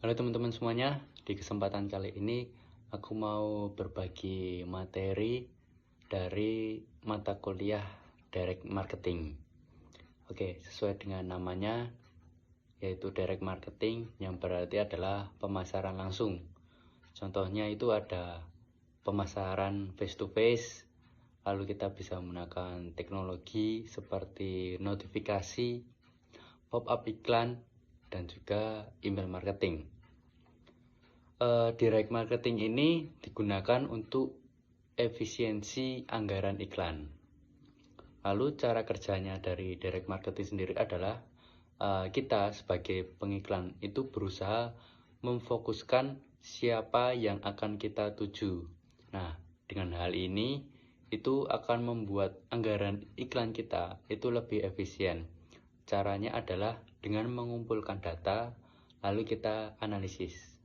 Halo teman-teman semuanya, di kesempatan kali ini aku mau berbagi materi dari mata kuliah Direct Marketing. Oke, sesuai dengan namanya, yaitu Direct Marketing, yang berarti adalah pemasaran langsung. Contohnya itu ada pemasaran face to face, lalu kita bisa menggunakan teknologi seperti notifikasi, pop-up iklan, dan juga email marketing. Direct marketing ini digunakan untuk efisiensi anggaran iklan. Lalu cara kerjanya dari direct marketing sendiri adalah kita sebagai pengiklan itu berusaha memfokuskan siapa yang akan kita tuju. Nah, dengan hal ini itu akan membuat anggaran iklan kita itu lebih efisien. Caranya adalah dengan mengumpulkan data, lalu kita analisis.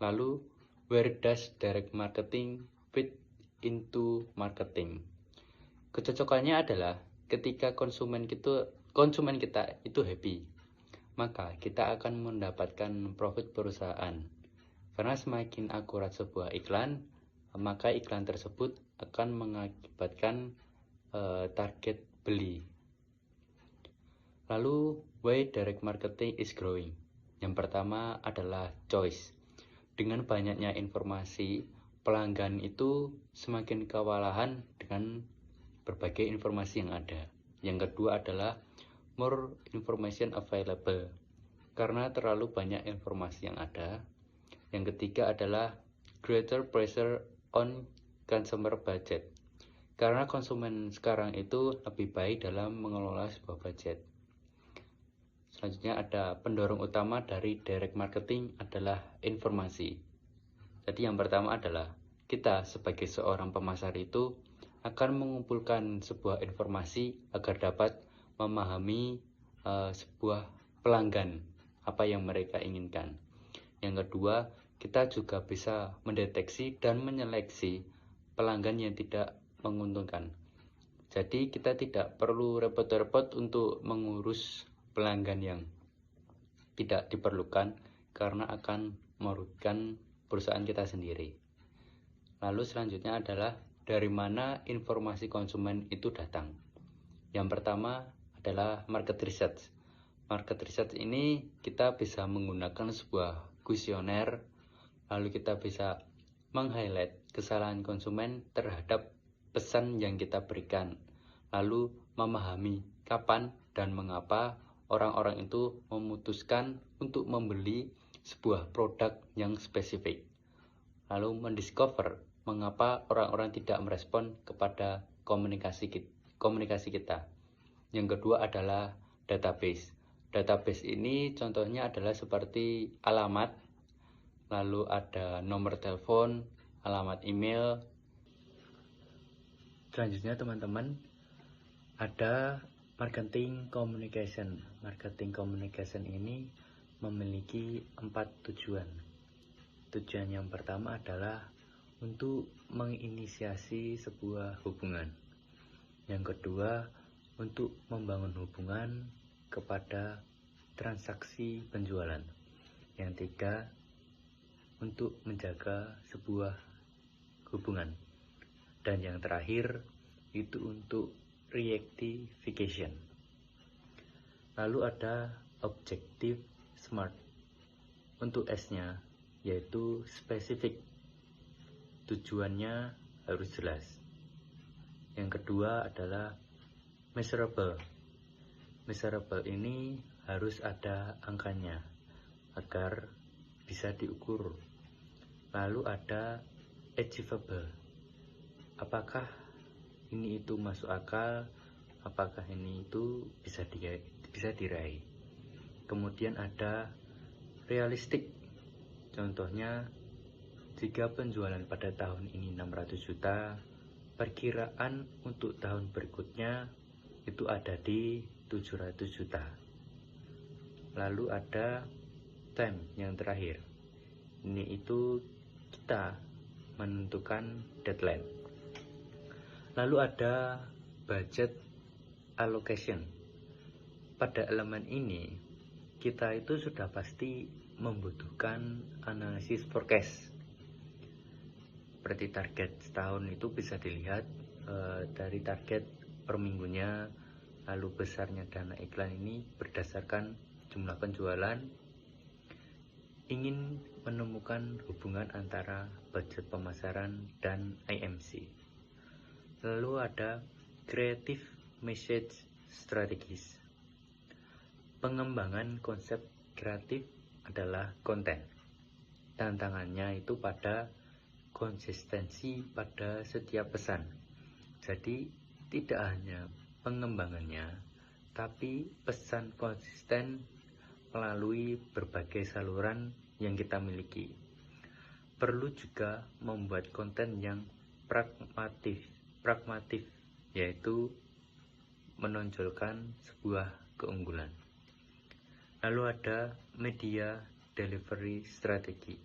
Lalu, where does direct marketing fit into marketing? Kecocokannya adalah ketika konsumen kita itu happy, maka kita akan mendapatkan profit perusahaan. Karena semakin akurat sebuah iklan, maka iklan tersebut akan mengakibatkan target beli. Lalu, why direct marketing is growing? Yang pertama adalah choice. Dengan banyaknya informasi, pelanggan itu semakin kewalahan dengan berbagai informasi yang ada. Yang kedua adalah more information available, karena terlalu banyak informasi yang ada. Yang ketiga adalah greater pressure on consumer budget, karena konsumen sekarang itu lebih baik dalam mengelola sebuah budget. Selanjutnya ada pendorong utama dari direct marketing adalah informasi. Jadi yang pertama adalah kita sebagai seorang pemasar itu akan mengumpulkan sebuah informasi agar dapat memahami sebuah pelanggan apa yang mereka inginkan. Yang kedua, kita juga bisa mendeteksi dan menyeleksi pelanggan yang tidak menguntungkan. Jadi kita tidak perlu repot-repot untuk mengurus pelanggan yang tidak diperlukan karena akan merugikan perusahaan kita sendiri. Lalu selanjutnya adalah dari mana informasi konsumen itu datang. Yang pertama adalah market research. Market research ini kita bisa menggunakan sebuah kuesioner, lalu kita bisa meng-highlight kesalahan konsumen terhadap pesan yang kita berikan, lalu memahami kapan dan mengapa orang-orang itu memutuskan untuk membeli sebuah produk yang spesifik, lalu mendiscover mengapa orang-orang tidak merespon kepada komunikasi kita. Yang kedua adalah database. Database ini contohnya adalah seperti alamat, lalu ada nomor telepon, alamat email. Selanjutnya teman-teman, ada marketing communication. Marketing communication ini memiliki 4 tujuan. Tujuan yang pertama adalah untuk menginisiasi sebuah hubungan. Yang kedua, untuk membangun hubungan kepada transaksi penjualan. Yang tiga, untuk menjaga sebuah hubungan. Dan yang terakhir, itu untuk reactification. Lalu ada objective SMART. Untuk S-nya, yaitu spesifik. Tujuannya harus jelas. Yang kedua adalah measurable. Measurable ini harus ada angkanya agar bisa diukur. Lalu ada achievable. Apakah ini itu masuk akal? Apakah ini itu bisa diraih? Kemudian ada realistic. Contohnya, jika penjualan pada tahun ini 600 juta, perkiraan untuk tahun berikutnya itu ada di 700 juta. Lalu ada time yang terakhir. Ini itu kita menentukan deadline. Lalu ada budget allocation. Pada elemen ini kita itu sudah pasti membutuhkan analisis forecast. Seperti target setahun itu bisa dilihat dari target per minggunya, lalu besarnya dana iklan ini berdasarkan jumlah penjualan. Ingin menemukan hubungan antara budget pemasaran dan IMC. Lalu ada creative message strategies. Pengembangan konsep kreatif adalah konten. Tantangannya itu pada konsistensi pada setiap pesan. Jadi tidak hanya pengembangannya, tapi pesan konsisten melalui berbagai saluran yang kita miliki. Perlu juga membuat konten yang pragmatif, yaitu menonjolkan sebuah keunggulan. Lalu ada media delivery strategy.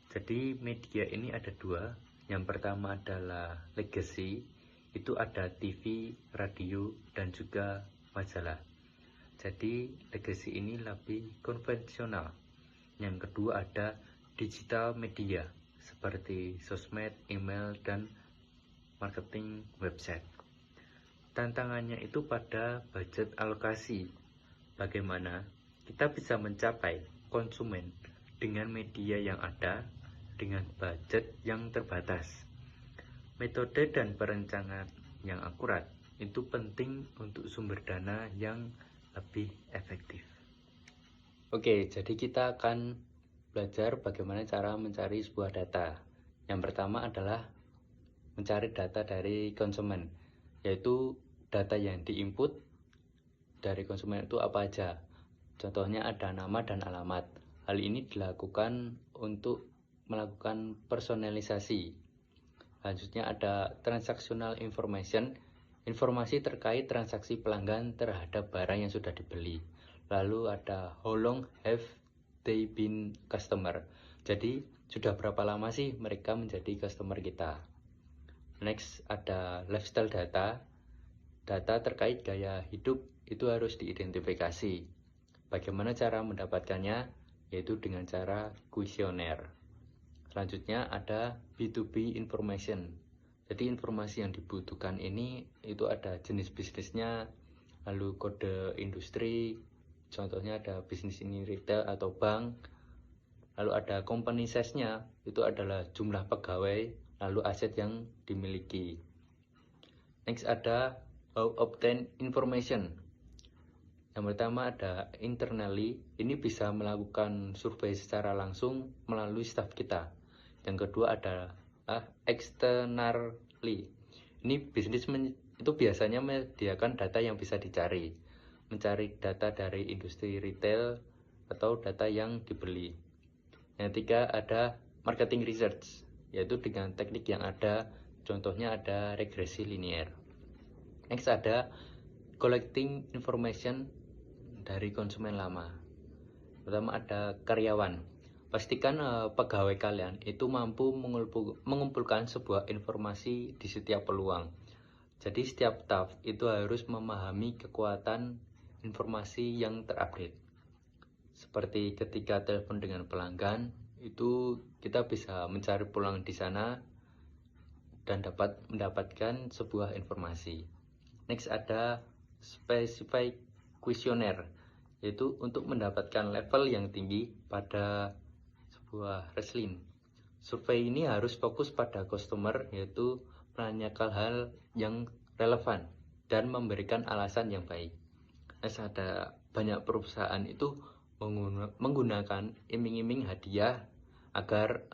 Jadi media ini ada dua. Yang pertama adalah legacy, itu ada TV, radio, dan juga majalah. Jadi legacy ini lebih konvensional. Yang kedua ada digital media seperti sosmed, email, dan marketing website. Tantangannya itu pada budget alokasi. Bagaimana kita bisa mencapai konsumen dengan media yang ada dengan budget yang terbatas. Metode dan perencanaan yang akurat itu penting untuk sumber dana yang lebih efektif. Oke, jadi kita akan belajar bagaimana cara mencari sebuah data. Yang pertama adalah mencari data dari konsumen, yaitu data yang diinput dari konsumen itu apa aja. Contohnya ada nama dan alamat. Hal ini dilakukan untuk melakukan personalisasi. Selanjutnya ada transactional information, informasi terkait transaksi pelanggan terhadap barang yang sudah dibeli. Lalu ada how long have they been customer. Jadi sudah berapa lama sih mereka menjadi customer kita. Next ada lifestyle data. Data terkait gaya hidup itu harus diidentifikasi. Bagaimana cara mendapatkannya? Yaitu dengan cara kuesioner. Selanjutnya ada B2B information. Jadi informasi yang dibutuhkan ini itu ada jenis bisnisnya, lalu kode industri, contohnya ada bisnis ini retail atau bank. Lalu ada company size-nya, itu adalah jumlah pegawai, lalu aset yang dimiliki. Next ada how obtain information. Yang pertama ada internally, ini bisa melakukan survei secara langsung melalui staff kita. Yang kedua ada externally, ini bisnis itu biasanya menyediakan data yang bisa dicari, mencari data dari industri retail atau data yang dibeli. Yang ketiga ada marketing research, yaitu dengan teknik yang ada, contohnya ada regresi linear. Next ada collecting information dari konsumen lama. Pertama ada karyawan. Pastikan pegawai kalian itu mampu mengumpulkan sebuah informasi di setiap peluang. Jadi setiap staff itu harus memahami kekuatan informasi yang terupdate. Seperti ketika telepon dengan pelanggan, itu kita bisa mencari peluang di sana dan dapat mendapatkan sebuah informasi. Next ada specific questionnaire, yaitu untuk mendapatkan level yang tinggi pada sebuah reslin. Survei ini harus fokus pada customer, yaitu menanyakan hal yang relevan dan memberikan alasan yang baik. Next ada banyak perusahaan itu menggunakan iming-iming hadiah agar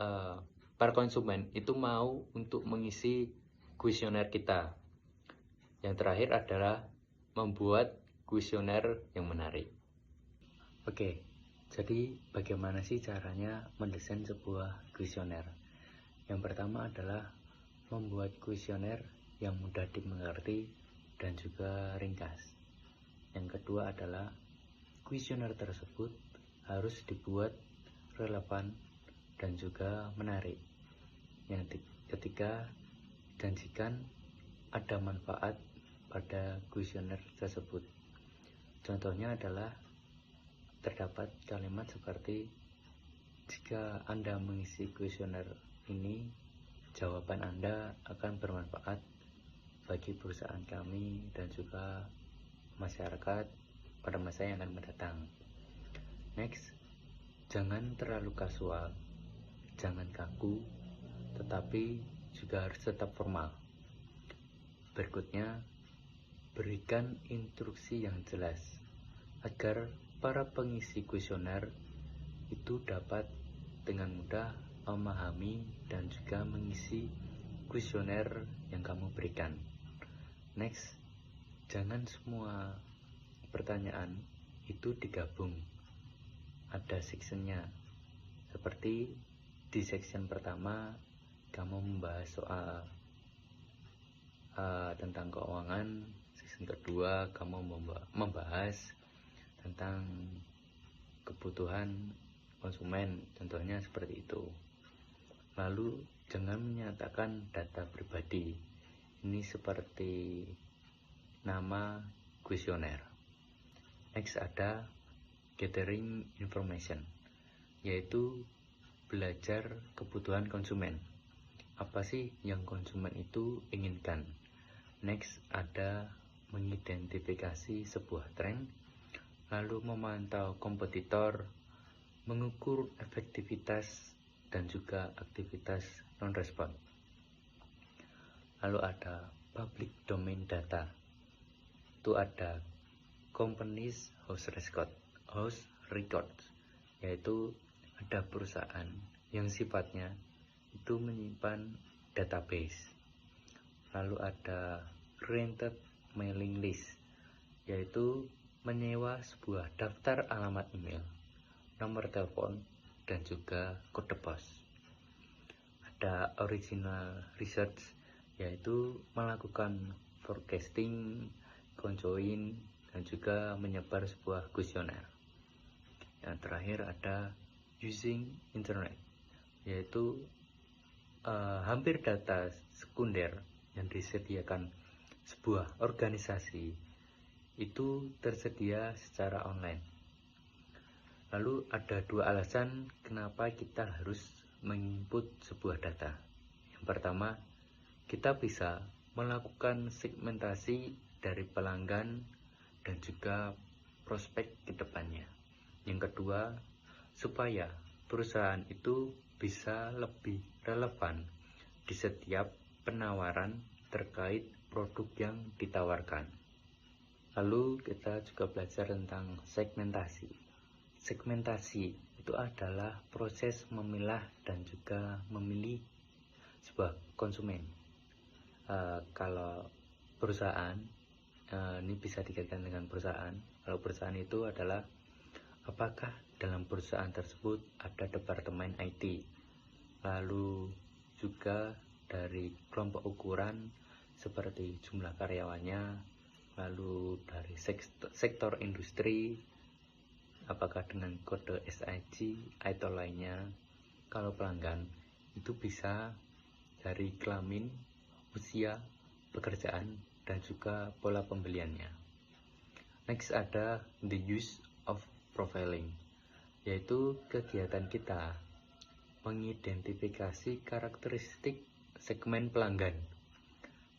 para konsumen itu mau untuk mengisi kuesioner kita. Yang terakhir adalah membuat kuesioner yang menarik. Oke, jadi bagaimana sih caranya mendesain sebuah kuesioner? Yang pertama adalah membuat kuesioner yang mudah dimengerti dan juga ringkas. Yang kedua adalah kuesioner tersebut harus dibuat relevan dan juga menarik. Yang ketiga, janjikan ada manfaat pada kuesioner tersebut. Contohnya adalah terdapat kalimat seperti, jika Anda mengisi kuesioner ini, jawaban Anda akan bermanfaat bagi perusahaan kami dan juga masyarakat pada masa yang akan mendatang. Next, jangan terlalu kasual, jangan kaku, tetapi juga harus tetap formal. Berikutnya, berikan instruksi yang jelas agar para pengisi kuesioner itu dapat dengan mudah memahami dan juga mengisi kuesioner yang kamu berikan. Next, jangan semua pertanyaan itu digabung. Ada sectionnya. Seperti di section pertama kamu membahas soal tentang keuangan, section kedua kamu membahas tentang kebutuhan konsumen, contohnya seperti itu. Lalu jangan menyatakan data pribadi. Ini seperti nama kuesioner. Next ada gathering information, yaitu belajar kebutuhan konsumen. Apa sih yang konsumen itu inginkan? Next ada mengidentifikasi sebuah tren, lalu memantau kompetitor, mengukur efektivitas dan juga aktivitas non-respon. Lalu ada public domain data, itu ada companies house records, yaitu ada perusahaan yang sifatnya itu menyimpan database. Lalu ada rented mailing list, yaitu menyewa sebuah daftar alamat email, nomor telepon, dan juga kode pos. Ada original research, yaitu melakukan forecasting, conjoin, dan juga menyebar sebuah kuesioner. Yang terakhir ada using internet, yaitu hampir data sekunder yang disediakan sebuah organisasi itu tersedia secara online. Lalu ada dua alasan kenapa kita harus menginput sebuah data. Yang pertama, kita bisa melakukan segmentasi dari pelanggan dan juga prospek ke depannya. Yang kedua, supaya perusahaan itu bisa lebih relevan di setiap penawaran terkait produk yang ditawarkan. Lalu kita juga belajar tentang segmentasi. Segmentasi itu adalah proses memilah dan juga memilih sebuah konsumen. Kalau perusahaan, ini bisa dikaitkan dengan perusahaan. Kalau perusahaan itu adalah apakah dalam perusahaan tersebut ada departemen IT, lalu juga dari kelompok ukuran seperti jumlah karyawannya, lalu dari sektor industri, apakah dengan kode SIG atau lainnya. Kalau pelanggan itu bisa dari kelamin, usia, pekerjaan, dan juga pola pembeliannya. Next ada the use of profiling, yaitu kegiatan kita mengidentifikasi karakteristik segmen pelanggan.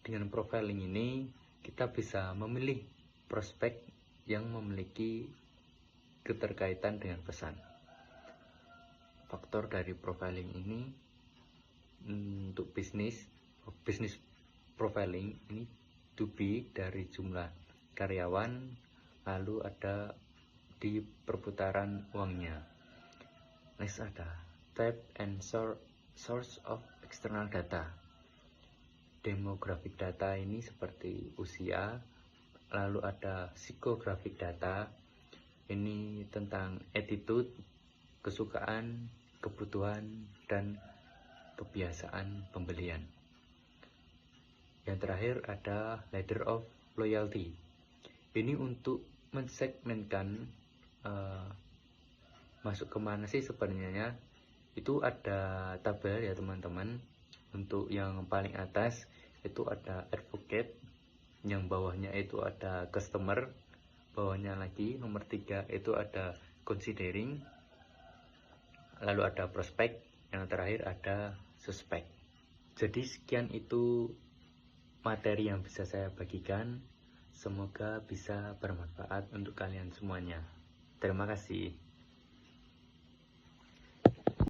Dengan profiling ini kita bisa memilih prospek yang memiliki keterkaitan dengan pesan. Faktor dari profiling ini untuk bisnis profiling ini to be dari jumlah karyawan, lalu ada di perputaran uangnya. Next ada type and source of external data. Demographic data ini seperti usia, lalu ada psychographic data, ini tentang attitude, kesukaan, kebutuhan, dan kebiasaan pembelian. Yang terakhir ada ladder of loyalty, ini untuk mensegmentkan masuk kemana sih sebenarnya. Itu ada tabel ya teman-teman. Untuk yang paling atas itu ada advocate, yang bawahnya itu ada customer, bawahnya lagi nomor 3 itu ada considering, lalu ada prospek, yang terakhir ada suspek. Jadi sekian itu materi yang bisa saya bagikan. Semoga bisa bermanfaat untuk kalian semuanya. Terima kasih.